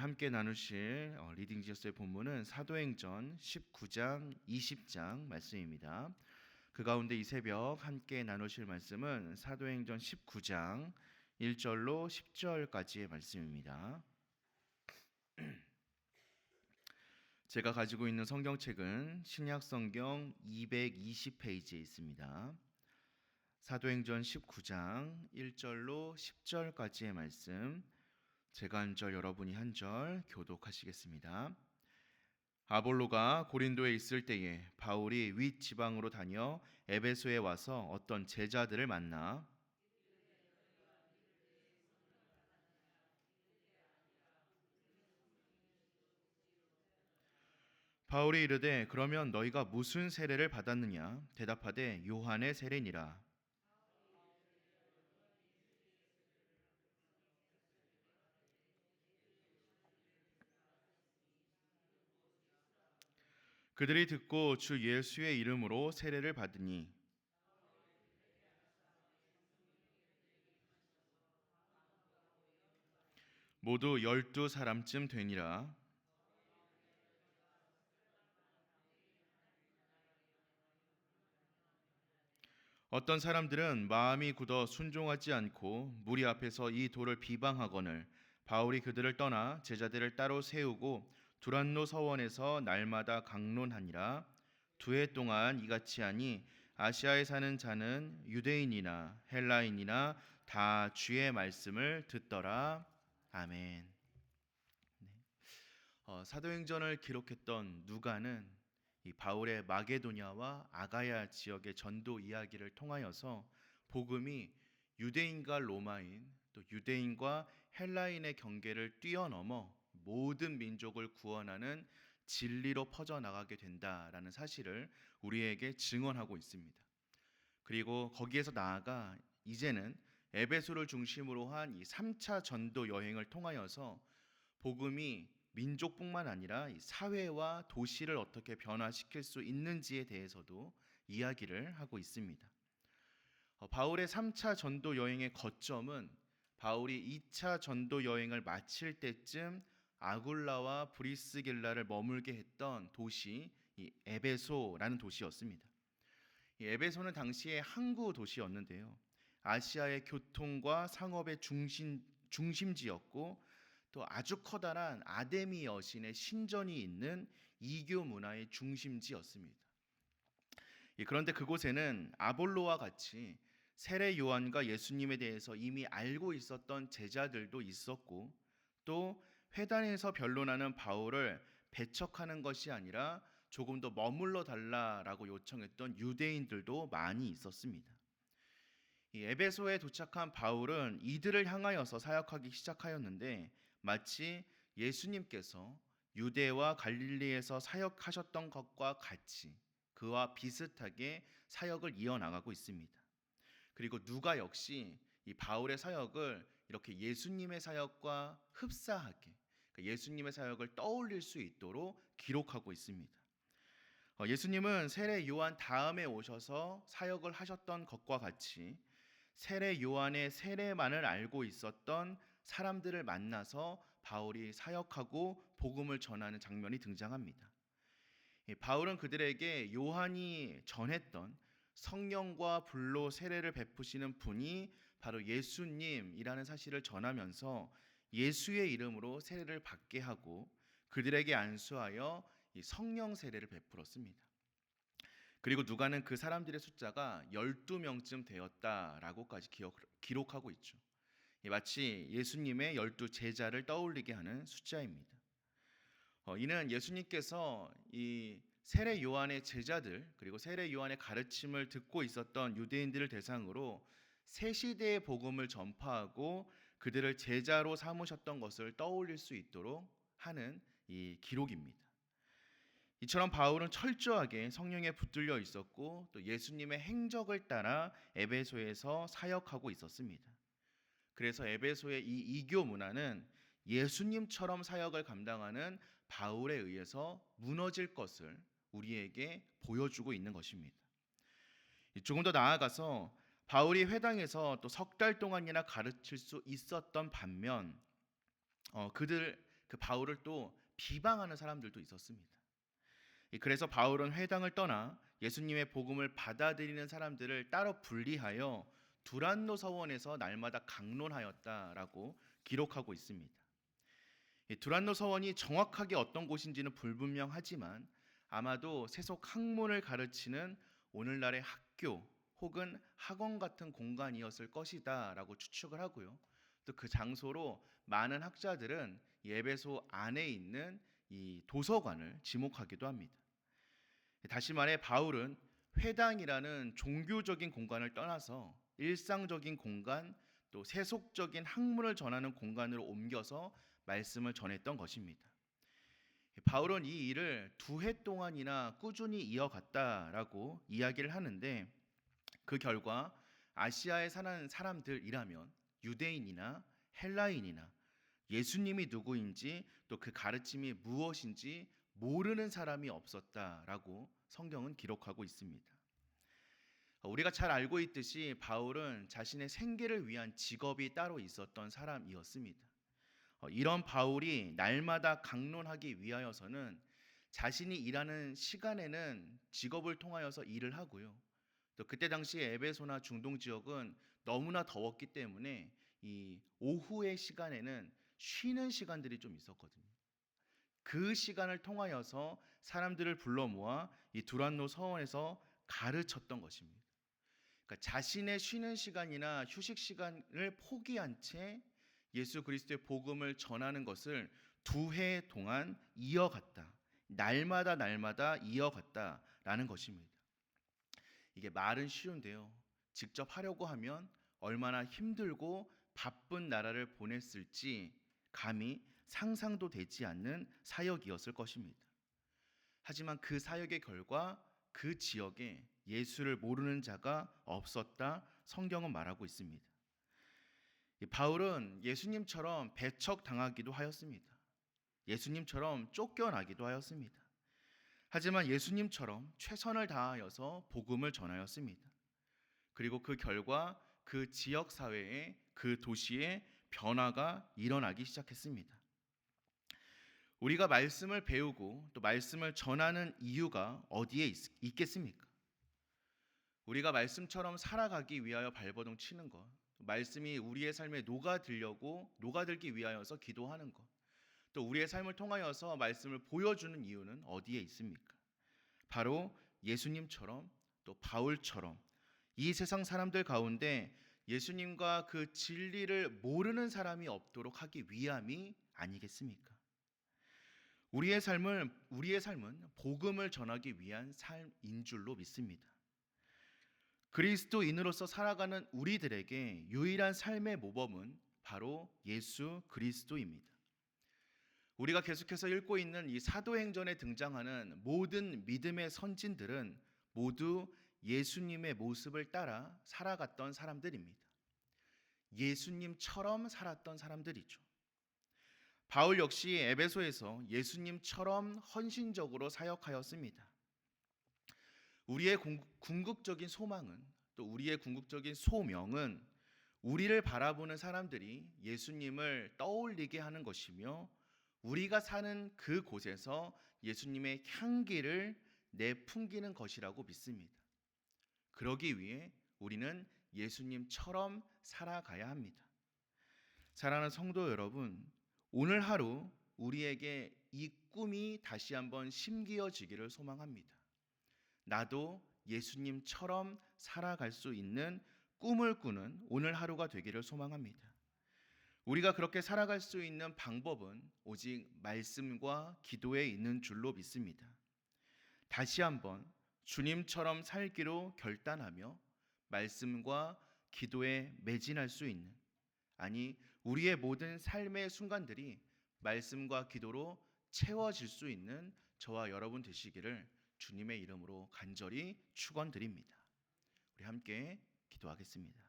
함께 나누실 리딩 지어스의 본문은 사도행전 19장 20장 말씀입니다. 그 가운데 이 새벽 함께 나누실 말씀은 사도행전 19장 1절로 10절까지의 말씀입니다. 제가 가지고 있는 성경책은 신약성경 220페이지에 있습니다. 사도행전 19장 1절로 10절까지의 말씀, 제가 한 절 여러분이 한 절 교독하시겠습니다. 아볼로가 고린도에 있을 때에 바울이 윗 지방으로 다녀 에베소에 와서 어떤 제자들을 만나 바울이 이르되 그러면 너희가 무슨 세례를 받았느냐 대답하되 요한의 세례니라. 그들이 듣고 주 예수의 이름으로 세례를 받으니 모두 12사람쯤 되니라. 어떤 사람들은 마음이 굳어 순종하지 않고 무리 앞에서 이 돌을 비방하거늘 바울이 그들을 떠나 제자들을 따로 세우고 두란노 서원에서 날마다 강론하니라. 2해 동안 이같이 하니 아시아에 사는 자는 유대인이나 헬라인이나 다 주의 말씀을 듣더라. 아멘. 사도행전을 기록했던 누가는 이 바울의 마게도냐와 아가야 지역의 전도 이야기를 통하여서 복음이 유대인과 로마인 또 유대인과 헬라인의 경계를 뛰어넘어 모든 민족을 구원하는 진리로 퍼져나가게 된다라는 사실을 우리에게 증언하고 있습니다. 그리고 거기에서 나아가 이제는 에베소를 중심으로 한 이 3차 전도 여행을 통하여서 복음이 민족뿐만 아니라 이 사회와 도시를 어떻게 변화시킬 수 있는지에 대해서도 이야기를 하고 있습니다. 바울의 3차 전도 여행의 거점은 바울이 2차 전도 여행을 마칠 때쯤 아굴라와 브리스길라를 머물게 했던 도시 이 에베소라는 도시였습니다. 이 에베소는 당시의 항구 도시였는데요. 아시아의 교통과 상업의 중심지였고 또 아주 커다란 아데미 여신의 신전이 있는 이교 문화의 중심지였습니다. 그런데 그곳에는 아볼로와 같이 세례 요한과 예수님에 대해서 이미 알고 있었던 제자들도 있었고 또 회당에서 변론하는 바울을 배척하는 것이 아니라 조금 더 머물러 달라라고 요청했던 유대인들도 많이 있었습니다. 이 에베소에 도착한 바울은 이들을 향하여서 사역하기 시작하였는데 마치 예수님께서 유대와 갈릴리에서 사역하셨던 것과 같이 그와 비슷하게 사역을 이어나가고 있습니다. 그리고 누가 역시 이 바울의 사역을 이렇게 예수님의 사역과 흡사하게 예수님의 사역을 떠올릴 수 있도록 기록하고 있습니다. 예수님은 세례 요한 다음에 오셔서 사역을 하셨던 것과 같이 세례 요한의 세례만을 알고 있었던 사람들을 만나서 바울이 사역하고 복음을 전하는 장면이 등장합니다. 바울은 그들에게 요한이 전했던 성령과 불로 세례를 베푸시는 분이 바로 예수님이라는 사실을 전하면서 예수의 이름으로 세례를 받게 하고 그들에게 안수하여 이 성령 세례를 베풀었습니다. 그리고 누가는 그 사람들의 숫자가 12명쯤 되었다라고까지 기록하고 있죠. 마치 예수님의 12제자를 떠올리게 하는 숫자입니다. 이는 예수님께서 이 세례 요한의 제자들 그리고 세례 요한의 가르침을 듣고 있었던 유대인들을 대상으로 새 시대의 복음을 전파하고 그들을 제자로 삼으셨던 것을 떠올릴 수 있도록 하는 이 기록입니다. 이처럼 바울은 철저하게 성령에 붙들려 있었고 또 예수님의 행적을 따라 에베소에서 사역하고 있었습니다. 그래서 에베소의 이 이교 문화는 예수님처럼 사역을 감당하는 바울에 의해서 무너질 것을 우리에게 보여주고 있는 것입니다. 조금 더 나아가서 바울이 회당에서 또 3달 동안이나 가르칠 수 있었던 반면 그 바울을 또 비방하는 사람들도 있었습니다. 그래서 바울은 회당을 떠나 예수님의 복음을 받아들이는 사람들을 따로 분리하여 두란노 서원에서 날마다 강론하였다라고 기록하고 있습니다. 두란노 서원이 정확하게 어떤 곳인지는 불분명하지만 아마도 세속 학문을 가르치는 오늘날의 학교 혹은 학원 같은 공간이었을 것이다라고 추측을 하고요. 또 그 장소로 많은 학자들은 에베소 안에 있는 이 도서관을 지목하기도 합니다. 다시 말해 바울은 회당이라는 종교적인 공간을 떠나서 일상적인 공간, 또 세속적인 학문을 전하는 공간으로 옮겨서 말씀을 전했던 것입니다. 바울은 이 일을 2해 동안이나 꾸준히 이어갔다라고 이야기를 하는데, 그 결과 아시아에 사는 사람들이라면 유대인이나 헬라인이나 예수님이 누구인지 또 그 가르침이 무엇인지 모르는 사람이 없었다라고 성경은 기록하고 있습니다. 우리가 잘 알고 있듯이 바울은 자신의 생계를 위한 직업이 따로 있었던 사람이었습니다. 이런 바울이 날마다 강론하기 위하여서는 자신이 일하는 시간에는 직업을 통하여서 일을 하고요. 또 그때 당시 에베소나 중동 지역은 너무나 더웠기 때문에 이 오후의 시간에는 쉬는 시간들이 좀 있었거든요. 그 시간을 통하여서 사람들을 불러 모아 이 두란노 서원에서 가르쳤던 것입니다. 그러니까 자신의 쉬는 시간이나 휴식 시간을 포기한 채 예수 그리스도의 복음을 전하는 것을 2해 동안 이어갔다. 날마다 이어갔다라는 것입니다. 이게 말은 쉬운데요. 직접 하려고 하면 얼마나 힘들고 바쁜 나라를 보냈을지 감히 상상도 되지 않는 사역이었을 것입니다. 하지만 그 사역의 결과 그 지역에 예수를 모르는 자가 없었다 성경은 말하고 있습니다. 바울은 예수님처럼 배척당하기도 하였습니다. 예수님처럼 쫓겨나기도 하였습니다. 하지만 예수님처럼 최선을 다하여서 복음을 전하였습니다. 그리고 그 결과 그 지역 사회에, 그 도시에 변화가 일어나기 시작했습니다. 우리가 말씀을 배우고 또 말씀을 전하는 이유가 어디에 있겠습니까? 우리가 말씀처럼 살아가기 위하여 발버둥 치는 것, 말씀이 우리의 삶에 녹아들기 위하여서 기도하는 것, 또 우리의 삶을 통하여서 말씀을 보여주는 이유는 어디에 있습니까? 바로 예수님처럼 또 바울처럼 이 세상 사람들 가운데 예수님과 그 진리를 모르는 사람이 없도록 하기 위함이 아니겠습니까? 우리의 삶은 복음을 전하기 위한 삶인 줄로 믿습니다. 그리스도인으로서 살아가는 우리들에게 유일한 삶의 모범은 바로 예수 그리스도입니다. 우리가 계속해서 읽고 있는 이 사도행전에 등장하는 모든 믿음의 선진들은 모두 예수님의 모습을 따라 살아갔던 사람들입니다. 예수님처럼 살았던 사람들이죠. 바울 역시 에베소에서 예수님처럼 헌신적으로 사역하였습니다. 우리의 궁극적인 소망은, 또 우리의 궁극적인 소명은 우리를 바라보는 사람들이 예수님을 떠올리게 하는 것이며, 우리가 사는 그 곳에서 예수님의 향기를 내풍기는 것이라고 믿습니다. 그러기 위해 우리는 예수님처럼 살아가야 합니다. 사랑하는 성도 여러분, 오늘 하루 우리에게 이 꿈이 다시 한번 심기어지기를 소망합니다. 나도 예수님처럼 살아갈 수 있는 꿈을 꾸는 오늘 하루가 되기를 소망합니다. 우리가 그렇게 살아갈 수 있는 방법은 오직 말씀과 기도에 있는 줄로 믿습니다. 다시 한번 주님처럼 살기로 결단하며 말씀과 기도에 매진할 수 있는, 아니 우리의 모든 삶의 순간들이 말씀과 기도로 채워질 수 있는 저와 여러분 되시기를 주님의 이름으로 간절히 축원드립니다. 우리 함께 기도하겠습니다.